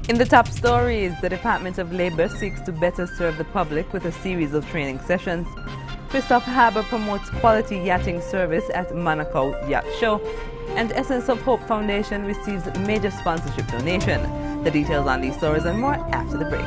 In the top stories, the Department of Labor seeks to better serve the public with a series of training sessions. Christoph Haber promotes quality yachting service at Monaco Yacht Show. And Essence of Hope Foundation receives major sponsorship donation. The details on these stories and more after the break.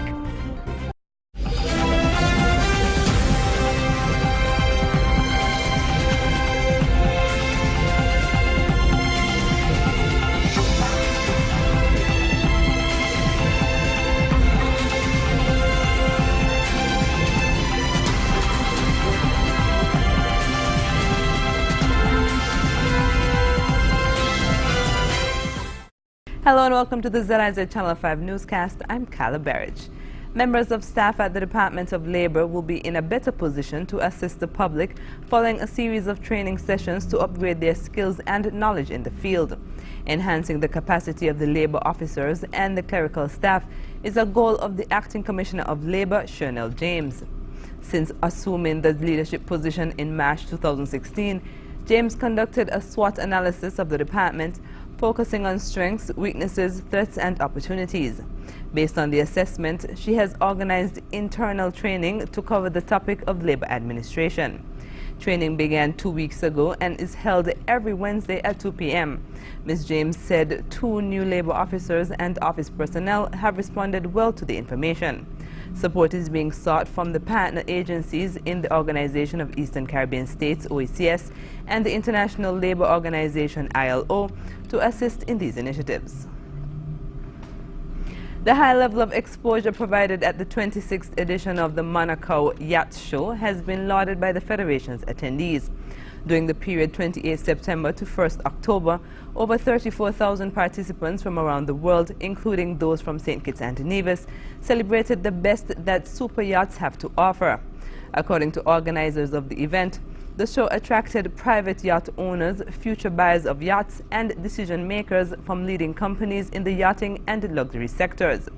Hello and welcome to the ZIZ Channel 5 newscast. I'm Carla Berridge. Members of staff at the Department of Labor will be in a better position to assist the public following a series of training sessions to upgrade their skills and knowledge in the field. Enhancing the capacity of the labor officers and the clerical staff is a goal of the Acting Commissioner of Labor, Shernell James. Since assuming the leadership position in March 2016, James conducted a SWOT analysis of the department, focusing on strengths, weaknesses, threats, and opportunities. Based on the assessment, she has organized internal training to cover the topic of labor administration. Training began 2 weeks ago and is held every Wednesday at 2 p.m. Ms. James said 2 new labor officers and office personnel have responded well to the information. Support is being sought from the partner agencies in the Organization of Eastern Caribbean States, OECS, and the International Labour Organization, ILO, to assist in these initiatives. The high level of exposure provided at the 26th edition of the Monaco Yacht Show has been lauded by the Federation's attendees. During the period 28 September to 1st October, over 34,000 participants from around the world, including those from St. Kitts and Nevis, celebrated the best that super yachts have to offer. According to organizers of the event, the show attracted private yacht owners, future buyers of yachts, and decision makers from leading companies in the yachting and luxury sectors.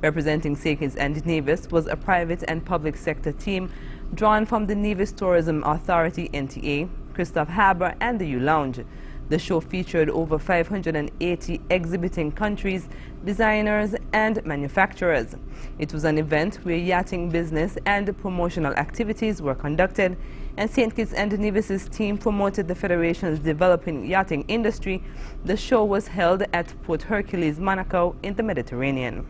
Representing St. Kitts and Nevis was a private and public sector team drawn from the Nevis Tourism Authority, NTA, Christoph Haber, and the U-Lounge. The show featured over 580 exhibiting countries, designers, and manufacturers. It was an event where yachting business and promotional activities were conducted, and St. Kitts and Nevis's team promoted the Federation's developing yachting industry. The show was held at Port Hercules, Monaco, in the Mediterranean.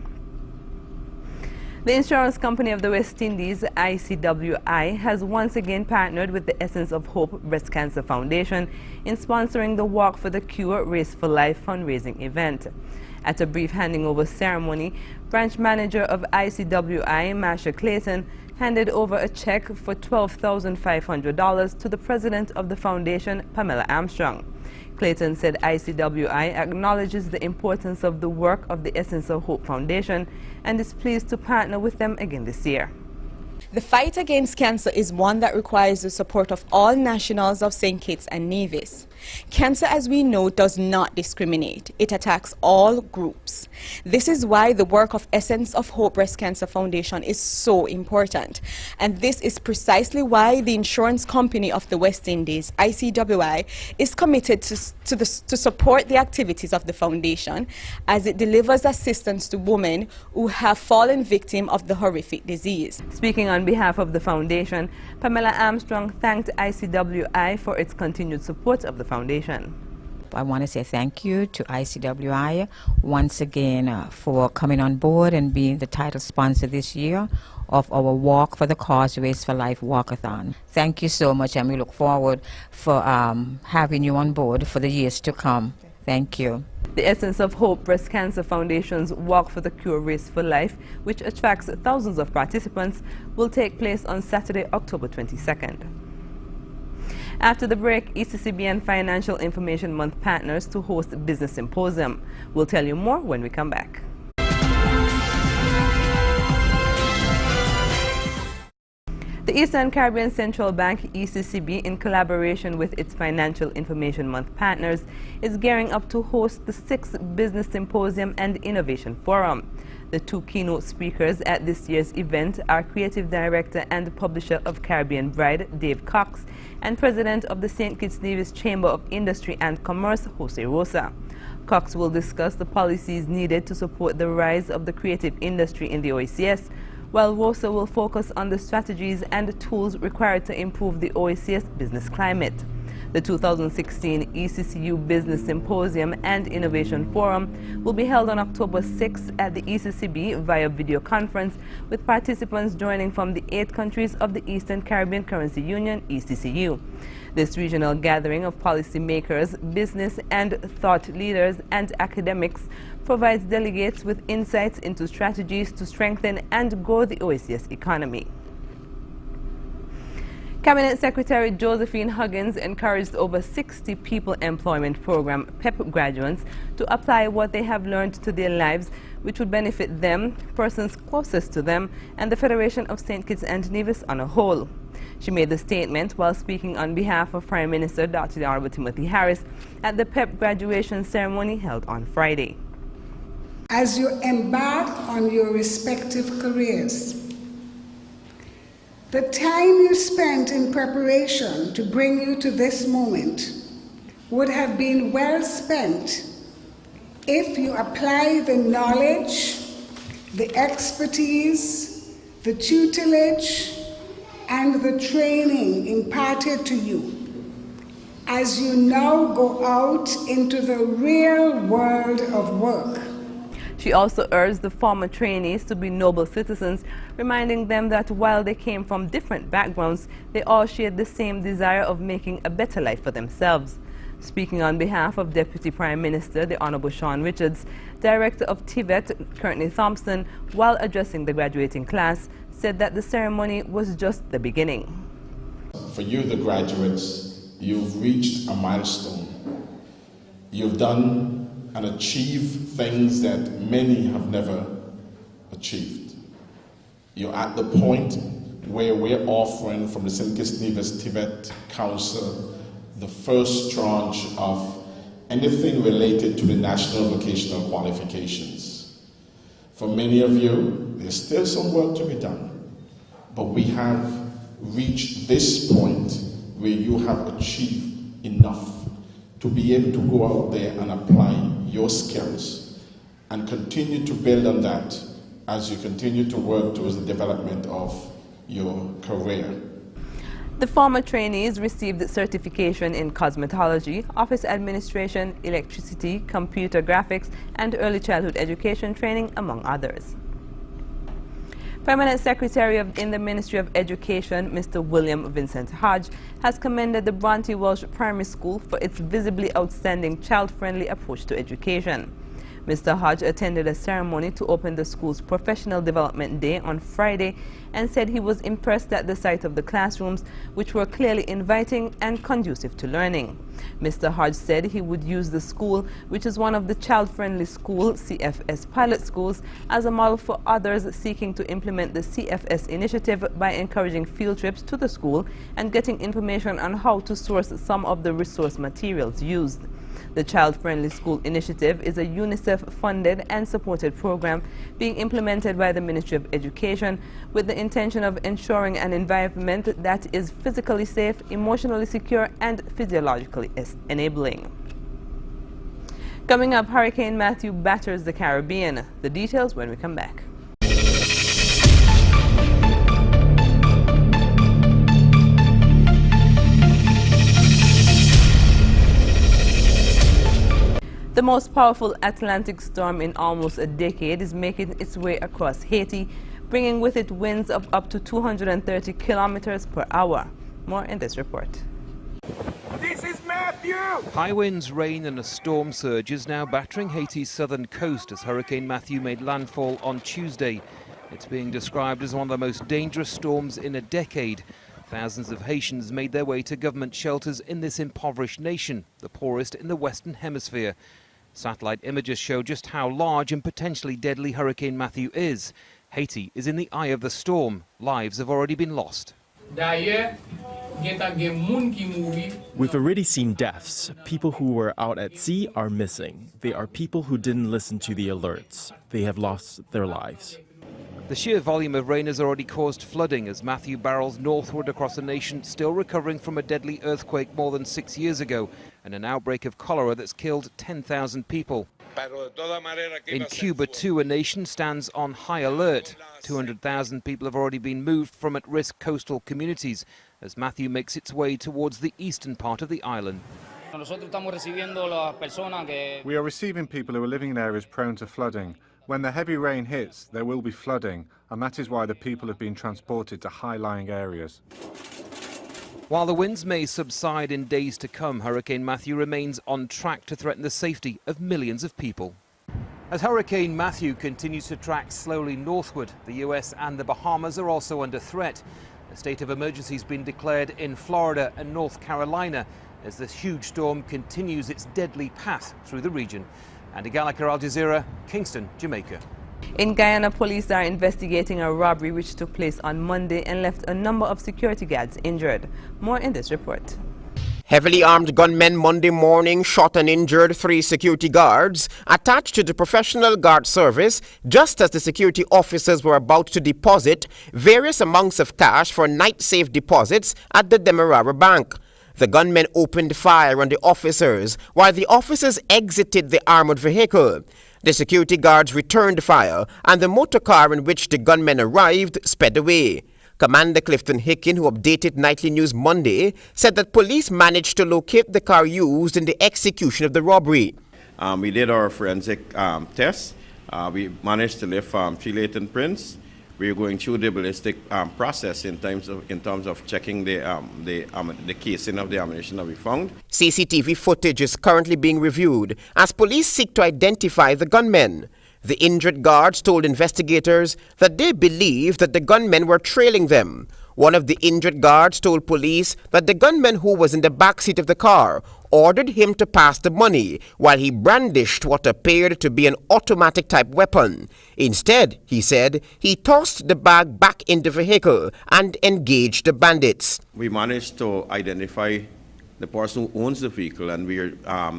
The insurance company of the West Indies, ICWI, has once again partnered with the Essence of Hope Breast Cancer Foundation in sponsoring the Walk for the Cure Race for Life fundraising event. At a brief handing over ceremony, branch manager of ICWI, Marsha Clayton, handed over a check for $12,500 to the president of the foundation, Pamela Armstrong. Clayton said ICWI acknowledges the importance of the work of the Essence of Hope Foundation and is pleased to partner with them again this year. The fight against cancer is one that requires the support of all nationals of St. Kitts and Nevis. Cancer, as we know, does not discriminate. It attacks all groups. This is why the work of Essence of Hope Breast Cancer Foundation is so important. And this is precisely why the insurance company of the West Indies, ICWI, is committed to support the activities of the foundation as it delivers assistance to women who have fallen victim of the horrific disease. Speaking on behalf of the foundation, Pamela Armstrong thanked ICWI for its continued support of the foundation. I want to say thank you to ICWI once again for coming on board and being the title sponsor this year of our Walk for the Cause Race for Life Walkathon. Thank you so much, and we look forward for having you on board for the years to come. Thank you. The Essence of Hope Breast Cancer Foundation's Walk for the Cure Race for Life, which attracts thousands of participants, will take place on Saturday, October 22nd. After the break, ECCBN Financial Information Month partners to host a business symposium. We'll tell you more when we come back. The The Eastern Caribbean Central Bank, ECCB, in collaboration with its Financial Information Month partners, is gearing up to host the 6th Business Symposium and Innovation Forum. The two keynote speakers at this year's event are Creative Director and Publisher of Caribbean Bride, Dave Cox, and President of the St. Kitts Nevis Chamber of Industry and Commerce, Jose Rosa. Cox will discuss the policies needed to support the rise of the creative industry in the OECS, while Rosa will focus on the strategies and tools required to improve the OECS business climate. The 2016 ECCU Business Symposium and Innovation Forum will be held on October 6 at the ECCB via video conference, with participants joining from the 8 countries of the Eastern Caribbean Currency Union, ECCU. This regional gathering of policymakers, business and thought leaders, and academics provides delegates with insights into strategies to strengthen and grow the OECS economy. Cabinet Secretary Josephine Huggins encouraged over 60 People Employment Program PEP graduates to apply what they have learned to their lives, which would benefit them, persons closest to them, and the Federation of St. Kitts and Nevis on a whole. She made the statement while speaking on behalf of Prime Minister Dr. Honorable Timothy Harris at the PEP graduation ceremony held on Friday. As you embark on your respective careers, the time you spent in preparation to bring you to this moment would have been well spent if you apply the knowledge, the expertise, the tutelage, and the training imparted to you as you now go out into the real world of work. She also urged the former trainees to be noble citizens, reminding them that while they came from different backgrounds, they all shared the same desire of making a better life for themselves. Speaking on behalf of Deputy Prime Minister, the Honorable Sean Richards, Director of TVET, Courtney Thompson, while addressing the graduating class, said that the ceremony was just the beginning. For you, the graduates, you've reached a milestone. You've done and achieve things that many have never achieved. You're at the point where we're offering from the St. Kitts Nevis TVET Council the first tranche of anything related to the National Vocational Qualifications. For many of you, there's still some work to be done, but we have reached this point where you have achieved enough to be able to go out there and apply your skills and continue to build on that as you continue to work towards the development of your career. The former trainees received certification in cosmetology, office administration, electricity, computer graphics, and early childhood education training, among others. Permanent Secretary in the Ministry of Education, Mr. William Vincent Hodge, has commended the Bronte Welsh Primary School for its visibly outstanding child-friendly approach to education. Mr. Hodge attended a ceremony to open the school's Professional Development Day on Friday and said he was impressed at the sight of the classrooms, which were clearly inviting and conducive to learning. Mr. Hodge said he would use the school, which is one of the child-friendly school CFS pilot schools, as a model for others seeking to implement the CFS initiative by encouraging field trips to the school and getting information on how to source some of the resource materials used. The Child-Friendly School Initiative is a UNICEF-funded and supported program being implemented by the Ministry of Education with the intention of ensuring an environment that is physically safe, emotionally secure, and physiologically enabling. Coming up, Hurricane Matthew batters the Caribbean. The details when we come back. The most powerful Atlantic storm in almost a decade is making its way across Haiti, bringing with it winds of up to 230 kilometers per hour. More in this report. This is Matthew! High winds, rain and a storm surge is now battering Haiti's southern coast as Hurricane Matthew made landfall on Tuesday. It's being described as one of the most dangerous storms in a decade. Thousands of Haitians made their way to government shelters in this impoverished nation, the poorest in the Western Hemisphere. Satellite images show just how large and potentially deadly Hurricane Matthew is. Haiti is in the eye of the storm. Lives have already been lost. We've already seen deaths. People who were out at sea are missing. They are people who didn't listen to the alerts. They have lost their lives. The sheer volume of rain has already caused flooding as Matthew barrels northward across a nation still recovering from a deadly earthquake more than 6 years ago and an outbreak of cholera that's killed 10,000 people. In Cuba, too, a nation stands on high alert. 200,000 people have already been moved from at-risk coastal communities as Matthew makes its way towards the eastern part of the island. We are receiving people who are living in areas prone to flooding. When the heavy rain hits, there will be flooding, and that is why the people have been transported to high-lying areas. While the winds may subside in days to come, Hurricane Matthew remains on track to threaten the safety of millions of people. As Hurricane Matthew continues to track slowly northward, the US and the Bahamas are also under threat. A state of emergency has been declared in Florida and North Carolina as this huge storm continues its deadly path through the region. Andy Gallagher, Al Jazeera, Kingston, Jamaica. In Guyana, police are investigating a robbery which took place on Monday and left a number of security guards injured. More in this report. Heavily armed gunmen Monday morning shot and injured 3 security guards attached to the professional guard service just as the security officers were about to deposit various amounts of cash for night-safe deposits at the Demerara Bank. The gunmen opened fire on the officers while the officers exited the armored vehicle. The security guards returned fire and the motor car in which the gunmen arrived sped away. Commander Clifton Hicken, who updated Nightly News Monday, said that police managed to locate the car used in the execution of the robbery. We did our forensic tests. We managed to lift 3 latent prints. We're going through the ballistic process in terms of checking the casing of the ammunition that we found. CCTV footage is currently being reviewed as police seek to identify the gunmen. The injured guards told investigators that they believed that the gunmen were trailing them. One of the injured guards told police that the gunman who was in the backseat of the car ordered him to pass the money while he brandished what appeared to be an automatic-type weapon. Instead, he said, he tossed the bag back in the vehicle and engaged the bandits. We managed to identify the person who owns the vehicle, and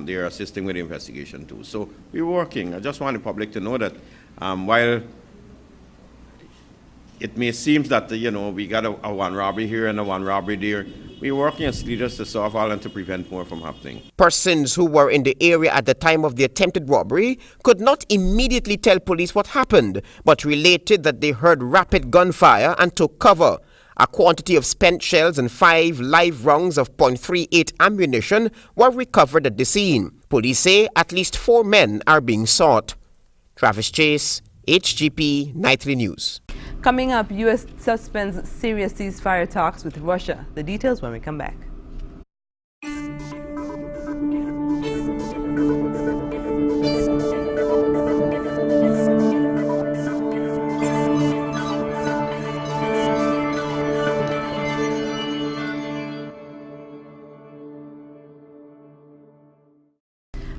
they are assisting with the investigation too. So we're working. I just want the public to know that while it may seem that, we got a one robbery here and a one robbery there, we're working as leaders to solve all and to prevent more from happening. Persons who were in the area at the time of the attempted robbery could not immediately tell police what happened, but related that they heard rapid gunfire and took cover. A quantity of spent shells and 5 live rounds of .38 ammunition were recovered at the scene. Police say at least 4 men are being sought. Travis Chase, HGP Nightly News. Coming up, U.S. suspends Syria ceasefire talks with Russia. The details when we come back.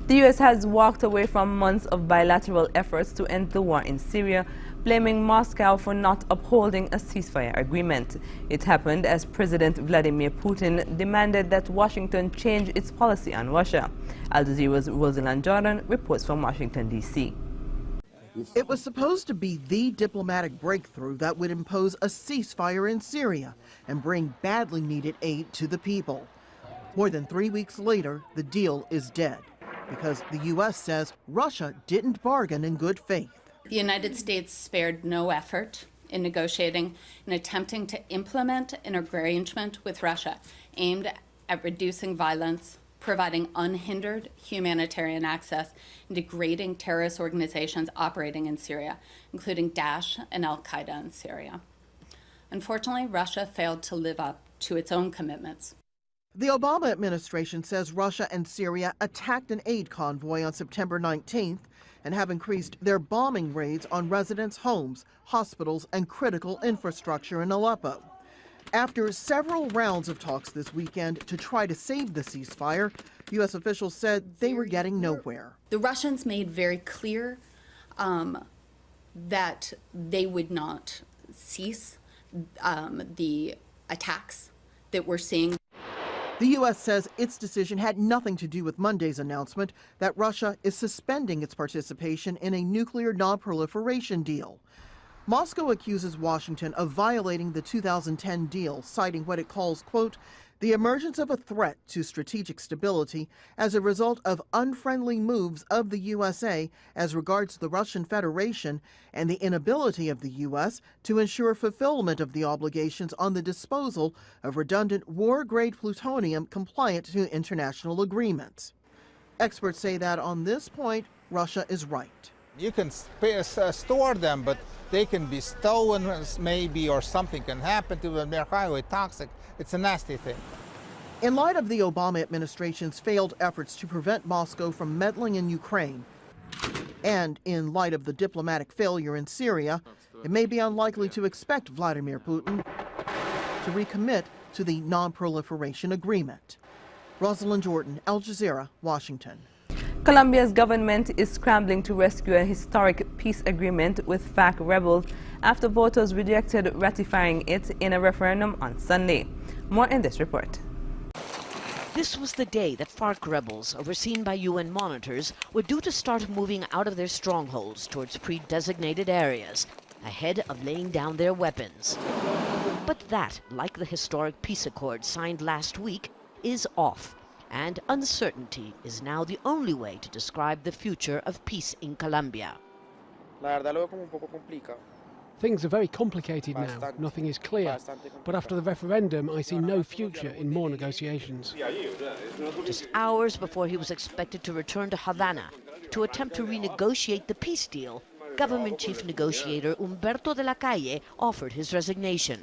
The U.S. has walked away from months of bilateral efforts to end the war in Syria, blaming Moscow for not upholding a ceasefire agreement. It happened as President Vladimir Putin demanded that Washington change its policy on Russia. Al Jazeera's Rosalind Jordan reports from Washington, D.C. It was supposed to be the diplomatic breakthrough that would impose a ceasefire in Syria and bring badly needed aid to the people. More than 3 weeks later, the deal is dead, because the U.S. says Russia didn't bargain in good faith. The United States spared no effort in negotiating and attempting to implement an arrangement with Russia aimed at reducing violence, providing unhindered humanitarian access, and degrading terrorist organizations operating in Syria, including Daesh and Al-Qaeda in Syria. Unfortunately, Russia failed to live up to its own commitments. The Obama administration says Russia and Syria attacked an aid convoy on September 19th and have increased their bombing raids on residents' homes, hospitals, and critical infrastructure in Aleppo. After several rounds of talks this weekend to try to save the ceasefire, U.S. officials said they were getting nowhere. The Russians made very clear that they would not cease the attacks that we're seeing. The U.S. says its decision had nothing to do with Monday's announcement that Russia is suspending its participation in a nuclear non-proliferation deal. Moscow accuses Washington of violating the 2010 deal, citing what it calls, quote, the emergence of a threat to strategic stability as a result of unfriendly moves of the USA as regards the Russian Federation and the inability of the U.S. to ensure fulfillment of the obligations on the disposal of redundant war-grade plutonium compliant to international agreements. Experts say that on this point, Russia is right. You can store them, but they can be stolen maybe, or something can happen to them. They're highly toxic. It's a nasty thing. In light of the Obama administration's failed efforts to prevent Moscow from meddling in Ukraine, and in light of the diplomatic failure in Syria, it may be unlikely to expect Vladimir Putin to recommit to the non-proliferation agreement. Rosalind Jordan, Al Jazeera, Washington. Colombia's government is scrambling to rescue a historic peace agreement with FARC rebels after voters rejected ratifying it in a referendum on Sunday. More in this report. This was the day that FARC rebels, overseen by UN monitors, were due to start moving out of their strongholds towards pre-designated areas, ahead of laying down their weapons. But that, like the historic peace accord signed last week, is off. And uncertainty is now the only way to describe the future of peace in Colombia. Things are very complicated now. Nothing is clear. But after the referendum, I see no future in more negotiations. Just hours before he was expected to return to Havana to attempt to renegotiate the peace deal, government chief negotiator Humberto de la Calle offered his resignation.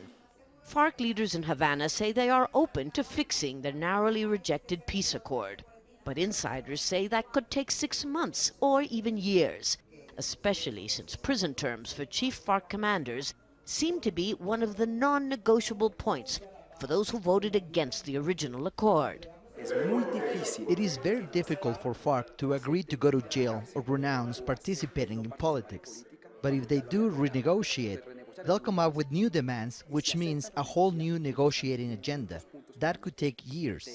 FARC leaders in Havana say they are open to fixing the narrowly rejected peace accord. But insiders say that could take 6 months or even years, especially since prison terms for chief FARC commanders seem to be one of the non-negotiable points for those who voted against the original accord. It is very difficult for FARC to agree to go to jail or renounce participating in politics. But if they do renegotiate, they'll come up with new demands, which means a whole new negotiating agenda. That could take years.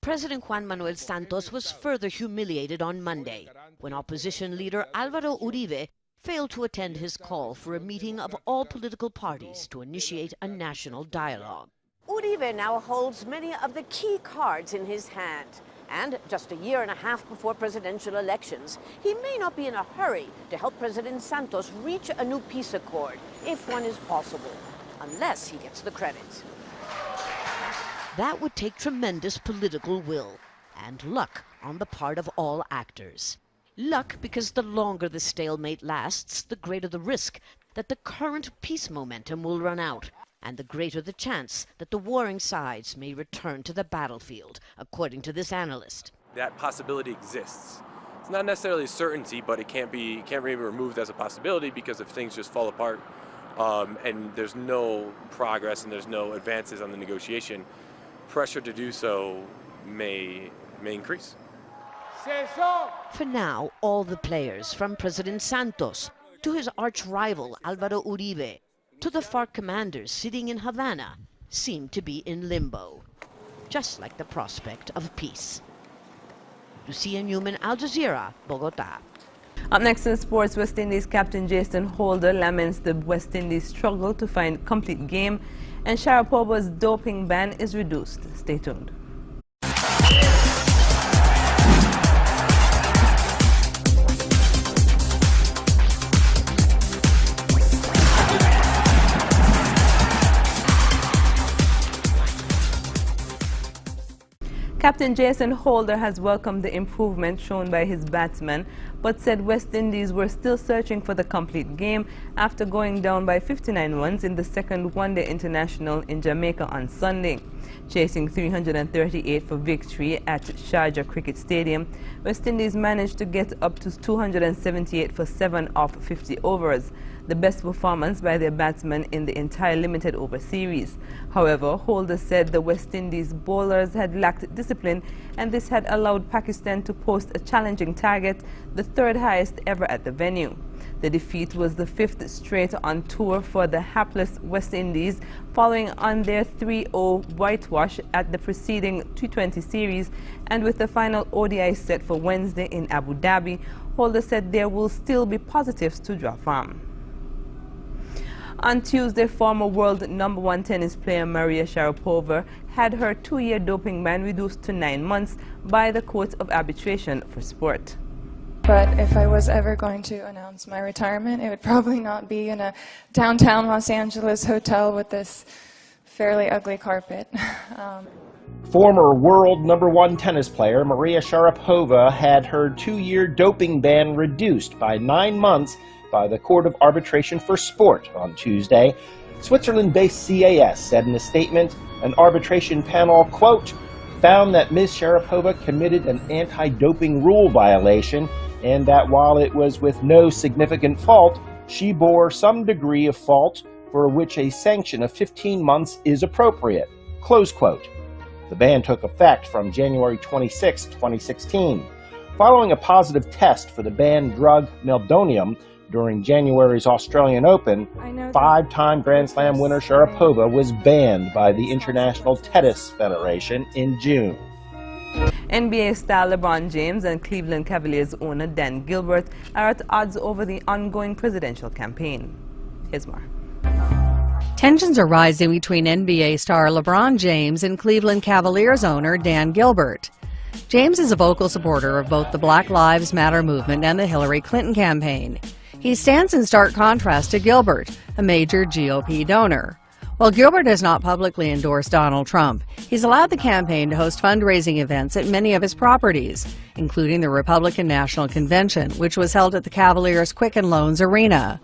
President Juan Manuel Santos was further humiliated on Monday when opposition leader Álvaro Uribe failed to attend his call for a meeting of all political parties to initiate a national dialogue. Uribe now holds many of the key cards in his hand. And just a year and a half before presidential elections, he may not be in a hurry to help President Santos reach a new peace accord, if one is possible, unless he gets the credit. That would take tremendous political will and luck on the part of all actors. Luck because the longer the stalemate lasts, the greater the risk that the current peace momentum will run out, and the greater the chance that the warring sides may return to the battlefield, according to this analyst. That possibility exists. It's not necessarily a certainty, but it can't be removed as a possibility, because if things just fall apart and there's no progress and there's no advances on the negotiation, pressure to do so may increase. For now, all the players, from President Santos to his arch-rival Álvaro Uribe, to the FARC commanders sitting in Havana, seem to be in limbo, just like the prospect of peace. Lucia Newman, Al Jazeera, Bogota. Up next in sports, West Indies captain Jason Holder laments the West Indies struggle to find complete game, and Sharapova's doping ban is reduced. Stay tuned. Captain Jason Holder has welcomed the improvement shown by his batsmen, but said West Indies were still searching for the complete game after going down by 59 runs in the second one-day international in Jamaica on Sunday. Chasing 338 for victory at Sharjah Cricket Stadium, West Indies managed to get up to 278 for 7 off 50 overs. the best performance by their batsmen in the entire limited over series. However, Holder said the West Indies bowlers had lacked discipline, and this had allowed Pakistan to post a challenging target, the third highest ever at the venue. The defeat was the fifth straight on tour for the hapless West Indies, following on their 3-0 whitewash at the preceding T20 series, and with the final ODI set for Wednesday in Abu Dhabi, Holder said there will still be positives to draw from. On Tuesday, former world #1 tennis player Maria Sharapova had her 2-year doping ban reduced to 9 months by the Court of Arbitration for Sport. But if I was ever going to announce my retirement, it would probably not be in a downtown Los Angeles hotel with this fairly ugly carpet. Former world #1 tennis player Maria Sharapova had her 2-year doping ban reduced by 9 months by the Court of Arbitration for Sport on Tuesday. Switzerland-based CAS said in a statement, an arbitration panel, quote, found that Ms. Sharapova committed an anti-doping rule violation and that while it was with no significant fault, she bore some degree of fault for which a sanction of 15 months is appropriate, close quote. The ban took effect from January 26, 2016. Following a positive test for the banned drug meldonium during January's Australian Open, 5-time Grand Slam winner Sharapova was banned by the International Tennis Federation in June. NBA star LeBron James and Cleveland Cavaliers owner Dan Gilbert are at odds over the ongoing presidential campaign. Here's more. Tensions are rising between NBA star LeBron James and Cleveland Cavaliers owner Dan Gilbert. James is a vocal supporter of both the Black Lives Matter movement and the Hillary Clinton campaign. He stands in stark contrast to Gilbert, a major GOP donor. While Gilbert has not publicly endorsed Donald Trump, he's allowed the campaign to host fundraising events at many of his properties, including the Republican National Convention, which was held at the Cavaliers Quicken Loans Arena.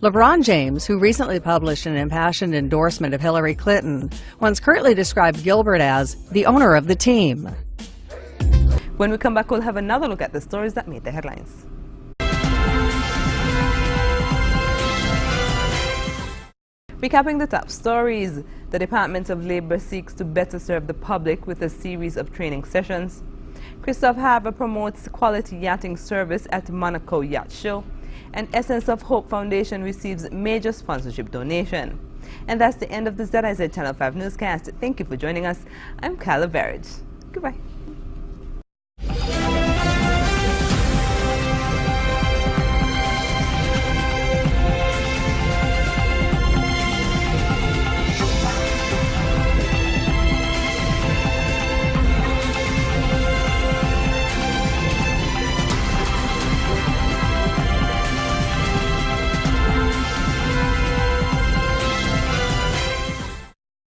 LeBron James, who recently published an impassioned endorsement of Hillary Clinton, once curtly described Gilbert as the owner of the team. When we come back, we'll have another look at the stories that made the headlines. Recapping the top stories, the Department of Labor seeks to better serve the public with a series of training sessions. Christoph Harbour promotes quality yachting service at Monaco Yacht Show. And Essence of Hope Foundation receives major sponsorship donation. And that's the end of the ZIZ Channel 5 newscast. Thank you for joining us. I'm Kyla Barrage. Goodbye.